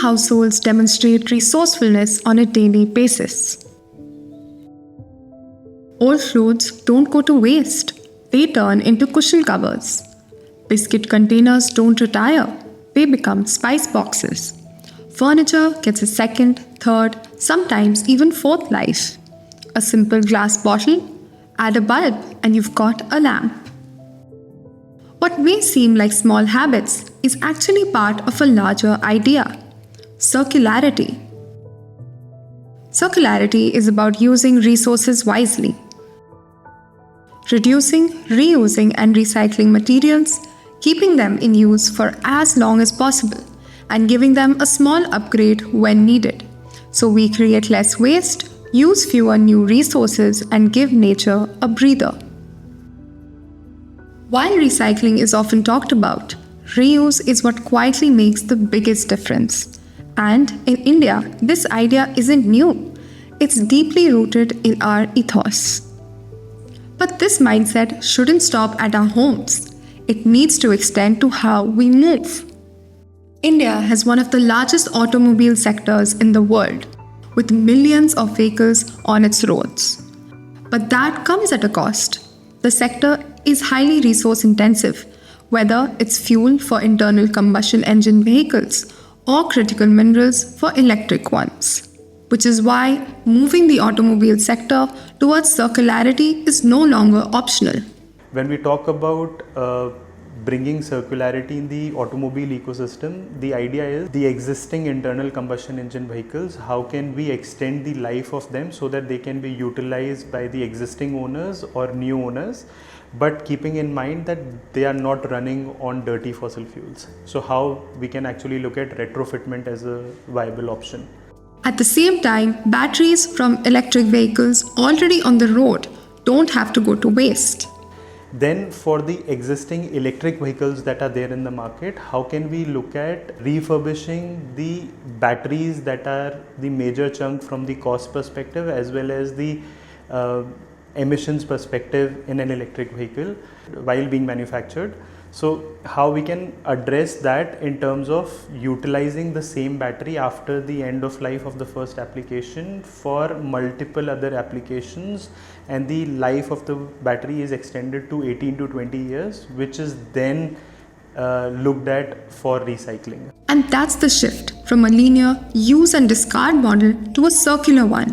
households demonstrate resourcefulness on a daily basis. Old clothes don't go to waste, they turn into cushion covers. Biscuit containers don't retire, they become spice boxes. Furniture gets a second, third, sometimes even fourth life. A simple glass bottle, add a bulb, and you've got a lamp. What may seem like small habits is actually part of a larger idea: circularity. Circularity is about using resources wisely. Reducing, reusing, and recycling materials, keeping them in use for as long as possible, and giving them a small upgrade when needed. So we create less waste, use fewer new resources, and give nature a breather. While recycling is often talked about, reuse is what quietly makes the biggest difference. And in India, this idea isn't new. It's deeply rooted in our ethos. But this mindset shouldn't stop at our homes. It needs to extend to how we move. India has one of the largest automobile sectors in the world, with millions of vehicles on its roads. But that comes at a cost. The sector is highly resource intensive, whether it's fuel for internal combustion engine vehicles or critical minerals for electric ones. Which is why moving the automobile sector towards circularity is no longer optional. When we talk about bringing circularity in the automobile ecosystem, the idea is the existing internal combustion engine vehicles, how can we extend the life of them so that they can be utilized by the existing owners or new owners, but keeping in mind that they are not running on dirty fossil fuels. So how we can actually look at retrofitment as a viable option. At the same time, batteries from electric vehicles already on the road don't have to go to waste. Then for the existing electric vehicles that are there in the market, how can we look at refurbishing the batteries that are the major chunk from the cost perspective as well as the emissions perspective in an electric vehicle while being manufactured. So how we can address that in terms of utilizing the same battery after the end of life of the first application for multiple other applications, and the life of the battery is extended to 18 to 20 years, which is then looked at for recycling. And that's the shift from a linear use and discard model to a circular one,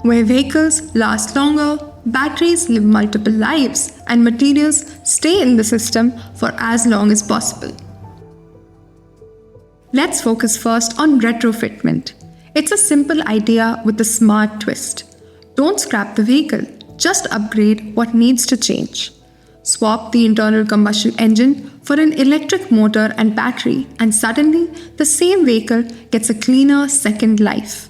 where vehicles last longer, batteries live multiple lives, and materials stay in the system for as long as possible. Let's focus first on retrofitment. It's a simple idea with a smart twist. Don't scrap the vehicle, just upgrade what needs to change. Swap the internal combustion engine for an electric motor and battery, and suddenly the same vehicle gets a cleaner second life.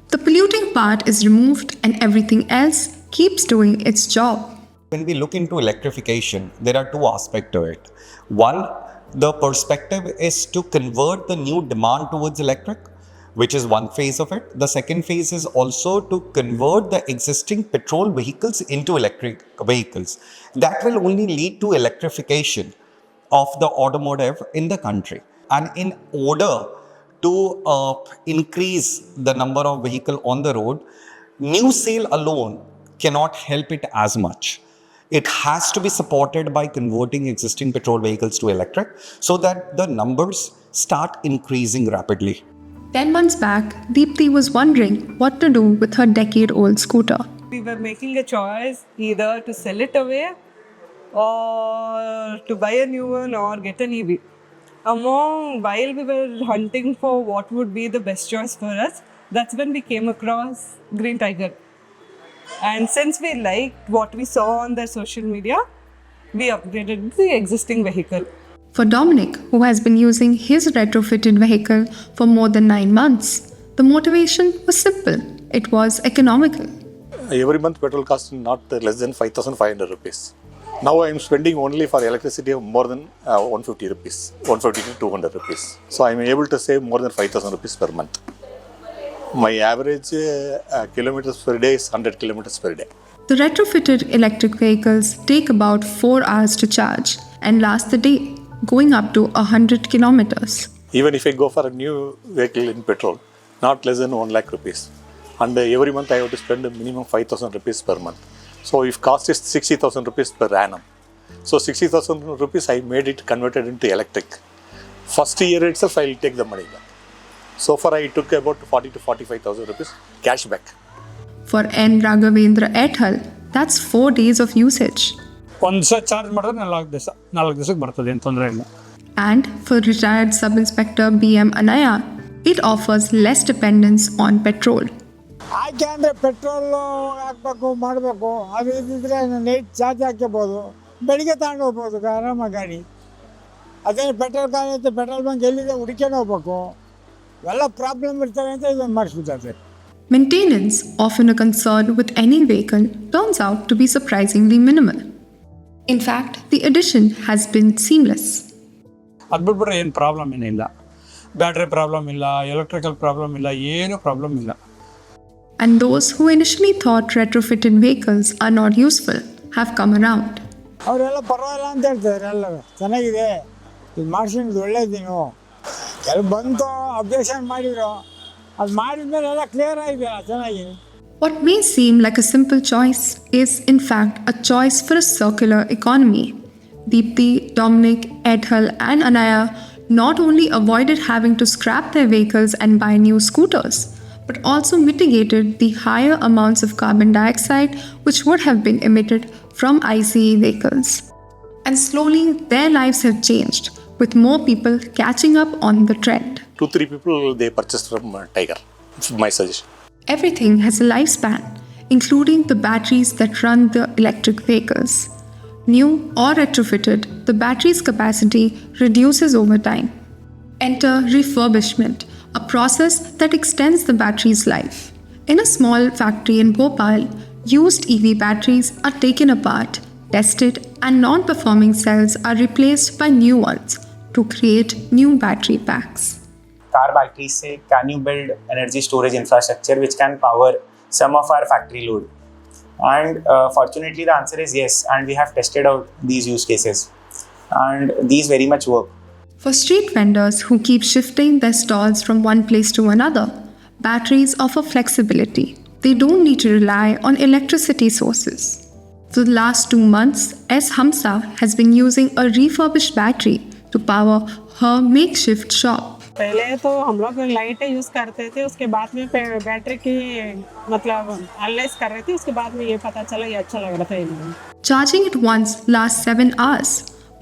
The polluting part is removed and everything else keeps doing its job. When we look into electrification, there are two aspects to it. One, the perspective is to convert the new demand towards electric, which is one phase of it. The second phase is also to convert the existing petrol vehicles into electric vehicles. That will only lead to electrification of the automotive in the country. And in order to increase the number of vehicles on the road, new sale alone cannot help it as much. It has to be supported by converting existing petrol vehicles to electric so that the numbers start increasing rapidly. 10 months back, Deepthi was wondering what to do with her decade-old scooter. We were making a choice either to sell it away or to buy a new one or get an EV. While we were hunting for what would be the best choice for us, that's when we came across Green Tiger. And since we liked what we saw on their social media, we upgraded the existing vehicle. For Dominic, who has been using his retrofitted vehicle for more than 9 months, the motivation was simple. It was economical. Every month petrol costs not less than 5,500 rupees. Now I am spending only for electricity more than 150 rupees, 150 to 200 rupees. So I am able to save more than 5,000 rupees per month. My average kilometers per day is 100 kilometers per day. The retrofitted electric vehicles take about 4 hours to charge and last the day, going up to 100 kilometers. Even if I go for a new vehicle in petrol, not less than 1 lakh rupees. And every month I have to spend a minimum 5,000 rupees per month. So if cost is 60,000 rupees per annum, so 60,000 rupees I made it converted into electric. First year itself I will take the money back. So far I took about 40 to 45,000 rupees cash back. For N. Raghavendra et al., that's 4 days of usage. ಒಂದು ದಿವಸ charge ಮಾಡಿದ್ರೆ 4 ದಿವಸಕ್ಕೆ ಬರ್ತದೆ, ಏನು ತೊಂದರೆ ಇಲ್ಲ. And for retired Sub-Inspector B.M. Anaya, it offers less dependence on petrol. ಯಾಕೆ ಅಂದರೆ ಪೆಟ್ರೋಲು ಹಾಕಬೇಕು ಮಾಡಬೇಕು, ಅದು ಇದ್ದಿದ್ರೆ ನೈಟ್ ಚಾರ್ಜ್ ಹಾಕ್ಕೋಬೋದು, ಬೆಳಿಗ್ಗೆ ತಗೊಂಡು ಹೋಗ್ಬೋದು ಆರಾಮಾಗಿ ಗಾಡಿ. ಅದೇ ಪೆಟ್ರೋಲ್ ಖಾಲಿ ಐತೆ, ಪೆಟ್ರೋಲ್ ಬಂಕ್ ಎಲ್ಲಿದೆ ಹುಡುಕೊಂಡು ಹೋಗ್ಬೇಕು, ಎಲ್ಲ ಪ್ರಾಬ್ಲಮ್ ಇರ್ತವೆ ಅಂತ ಇದನ್ನು ಮಾಡಿಸ್ಬಿಡ್ತಾರೆ. Maintenance, often a concern with any vehicle, turns out to be surprisingly minimal. In fact, the addition has been seamless. ಅದು ಬಿಟ್ಬಿಟ್ರೆ ಏನು ಪ್ರಾಬ್ಲಮ್ ಏನಿಲ್ಲ, ಬ್ಯಾಟ್ರಿ ಪ್ರಾಬ್ಲಮ್ ಇಲ್ಲ, ಎಲೆಕ್ಟ್ರಿಕಲ್ ಪ್ರಾಬ್ಲಮ್ ಇಲ್ಲ, ಏನೂ ಪ್ರಾಬ್ಲಮ್ ಇಲ್ಲ. And those who initially thought retrofitted vehicles are not useful have come around. ಅವರೆಲ್ಲ ಪರವಾಗಿಲ್ಲ ಅಂತ ಹೇಳ್ತಾರೆ, ಎಲ್ಲ ಚೆನ್ನಾಗಿದೆ, ಇದು ಮಾಡಿಸಿದ್ದು ಒಳ್ಳೇದೇನು, ಎಲ್ಲ ಬಂತು ಅಬ್ಜೆಕ್ಷನ್ ಮಾಡಿದ್ರು, ಅದು ಮಾಡಿದ್ಮೇಲೆ ಎಲ್ಲ ಕ್ಲಿಯರ್ ಆಗಿದೆ ಚೆನ್ನಾಗಿ. What may seem like a simple choice is, in fact, a choice for a circular economy. Deepti, Dominic, Edhal, and Anaya not only avoided having to scrap their vehicles and buy new scooters, but also mitigated the higher amounts of carbon dioxide which would have been emitted from ICE vehicles. And slowly, their lives have changed, with more people catching up on the trend. 2-3 people they purchased from Tiger. It's my suggestion. Everything has a lifespan, including the batteries that run the electric vehicles. New or retrofitted, the battery's capacity reduces over time. Enter refurbishment, a process that extends the battery's life. In a small factory in Bhopal, used EV batteries are taken apart, tested, and non-performing cells are replaced by new ones to create new battery packs. Car batteries say, can you build energy storage infrastructure which can power some of our factory load? And fortunately the answer is yes, and we have tested out these use cases and these very much work. For street vendors who keep shifting their stalls from one place to another, batteries offer flexibility. They don't need to rely on electricity sources. For the last 2 months, S. Hamsa has been using a refurbished battery to power her makeshift shop. पहले तो हम लोग लाइटें use करते थे, उसके बाद में बैटरी की मतलब एनालाइज कर रहे थे, उसके बाद में ये पता चला ये अच्छा लग रहा था इन्हें. Charging it once lasts 7 hours,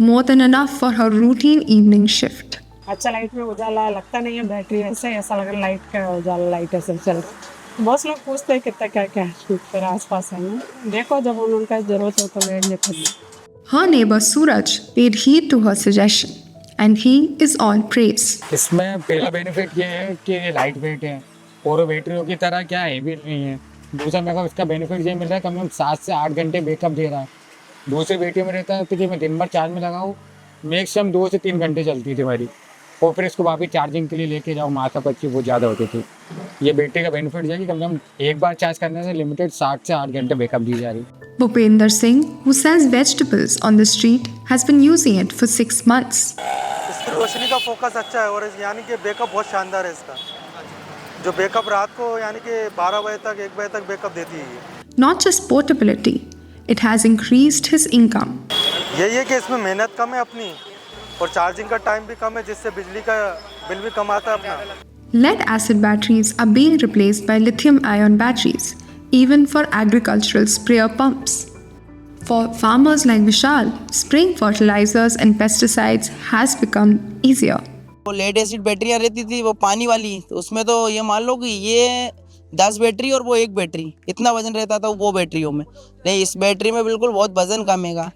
more than enough for her routine evening shift. अच्छा लाइट में उजाला लगता नहीं है, बैटरी ऐसा लग रहा है लाइट का उजाला, लाइट ऐसे चल रहा है. बहुत लोग पूछते हैं कितना क्या क्या फिर आसपास है, देखो जब उनका ज़रूरत हो तो लेंगे खुद. Her neighbor Suraj paid heed to her suggestion, and he is all praise. इसमें पहला बेनिफिट ये है कि लाइट वेट है और बैटरियों की तरह क्या हेवी नहीं है. दूसरा मेरे को इसका बेनिफिट ये मिल रहा है, कम से कम 7 से 8 घंटे बैकअप दे रहा है. दूसरी बैटरी में रहता है तो कि मैं दिन भर चार्ज में लगाऊँ, मैक्सिमम 2 से 3 घंटे चलती थी हमारी, और फिर इसको वापस चार्जिंग के लिए लेके जाओ, मार्कअप अच्छी बहुत ज़्यादा होती थी. ये बैटरी का बेनिफिट है कि कम से कम एक बार चार्ज करने से लिमिटेड 7 से 8 घंटे बैकअप दी जा रही. Bhupender Singh, who sells vegetables on the street, has been using it for 6 months. इसकी रोशनी का फोकस अच्छा है और यानी कि बैकअप बहुत शानदार है इसका. जो बैकअप रात को यानी कि 12 बजे तक 1 बजे तक बैकअप देती है. Not just portability, it has increased his income. यही है कि इसमें मेहनत कम है अपनी और चार्जिंग का टाइम भी कम है, जिससे बिजली का बिल भी कम आता है अपना. Lead acid batteries are being replaced by lithium-ion batteries, even for agricultural sprayer pumps. For farmers like Vishal, spraying fertilizers and pesticides has become easier. वो लेड एसिड बैटरियाँ रहती थी वो पानी वाली, तो उसमें तो ये मान लो कि ये 10 बैटरी और वो 1 बैटरी, इतना वजन रहता था वो बैटरियों में. नहीं, इस बैटरी में बिल्कुल बहुत वजन कम है.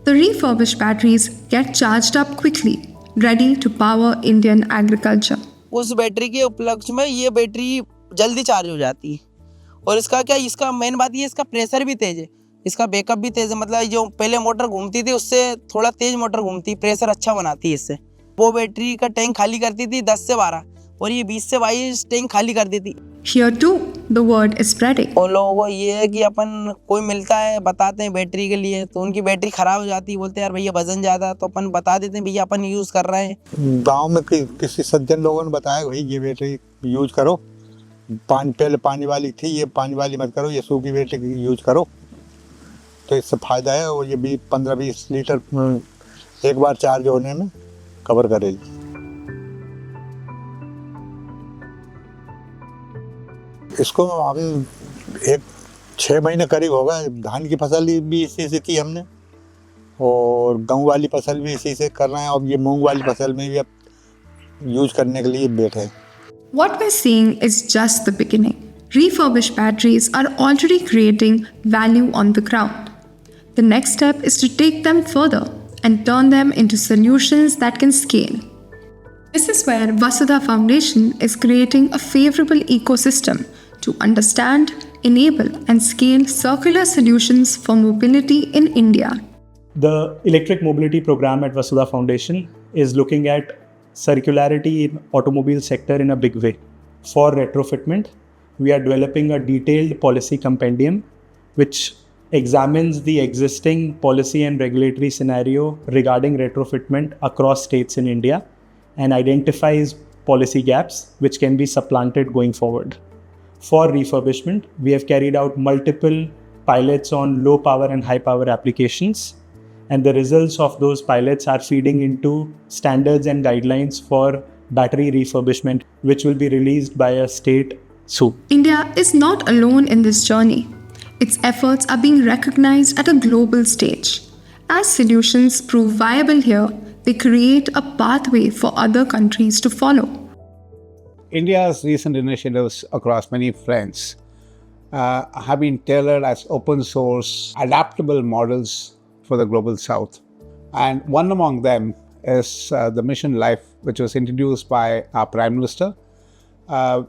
The refurbished batteries get charged up quickly, ready to power Indian agriculture. उस बैटरी के उपलक्ष्य में ये बैटरी जल्दी चार्ज हो जाती है. और इसका क्या, इसका मेन बात ये इसका प्रेशर भी तेज है, इसका बैकअप भी तेज है. मतलब जो पहले मोटर घूमती थी उससे थोड़ा तेज मोटर घूमती, प्रेशर अच्छा बनाती है इससे. वो बैटरी का टैंक खाली करती थी 10 से 12, और ये 20 से 22 टैंक खाली कर देती। Here too, the word is spreading. और लोगों को ये है कि अपन कोई मिलता है बताते हैं बैटरी के लिए, तो उनकी बैटरी खराब हो जाती है, बोलते हैं यार भैया वजन ज़्यादा, तो अपन बता देते हैं भैया अपन यूज़ कर रहे हैं। गांव में किसी सज्जन लोगों ने बताया भाई ये बैटरी यूज करो, पहले पानी वाली थी, ये पानी वाली मत करो, ये सूखी बैटरी यूज करो, तो इससे फ़ायदा है। और ये 15-20 लीटर एक बार चार्ज होने में कवर करेगी। इसको अभी 6 महीने करीब होगा। धान की फसल भी इसी से की हमने, और गेहूं वाली फसल भी इसी से कर रहे हैं, और ये मूंग वाली फसल में भी अब यूज करने के लिए बैठे हैं। What we're seeing is just the beginning. Refurbished batteries are already creating value on the ground. The next step is to take them further and turn them into solutions that can scale. This is where Vasudha Foundation is creating a favorable ecosystem to understand, enable, and scale circular solutions for mobility in India. The electric mobility program at Vasudha Foundation is looking at circularity in automobile sector in a big way. For retrofitment, we are developing a detailed policy compendium which examines the existing policy and regulatory scenario regarding retrofitment across states in India and identifies policy gaps which can be supplanted going forward. For refurbishment, we have carried out multiple pilots on low power and high power applications, and the results of those pilots are feeding into standards and guidelines for battery refurbishment, which will be released by a state soon. India is not alone in this journey. Its efforts are being recognized at a global stage. As solutions prove viable here, they create a pathway for other countries to follow. India's recent initiatives across many fronts have been tailored as open source, adaptable models for the global south. And one among them is the Mission Life, which was introduced by our Prime Minister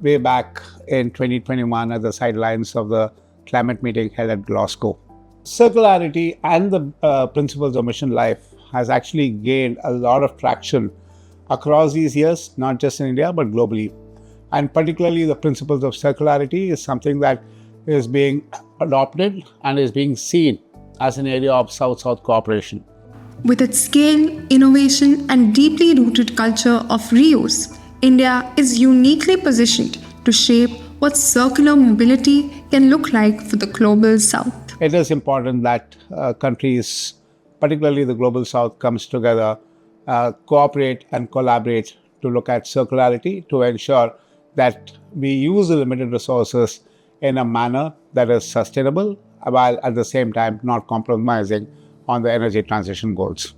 way back in 2021 at the sidelines of the climate meeting held at Glasgow. Circularity and the principles of Mission Life has actually gained a lot of traction across these years, not just in India, but globally. And particularly the principles of circularity is something that is being adopted and is being seen as an area of South-South cooperation. With its scale, innovation, and deeply rooted culture of reuse, India is uniquely positioned to shape what circular mobility can look like for the global south. It is important that countries, particularly the global south, comes together, cooperate and collaborate to look at circularity to ensure that we use the limited resources in a manner that is sustainable while at the same time not compromising on the energy transition goals.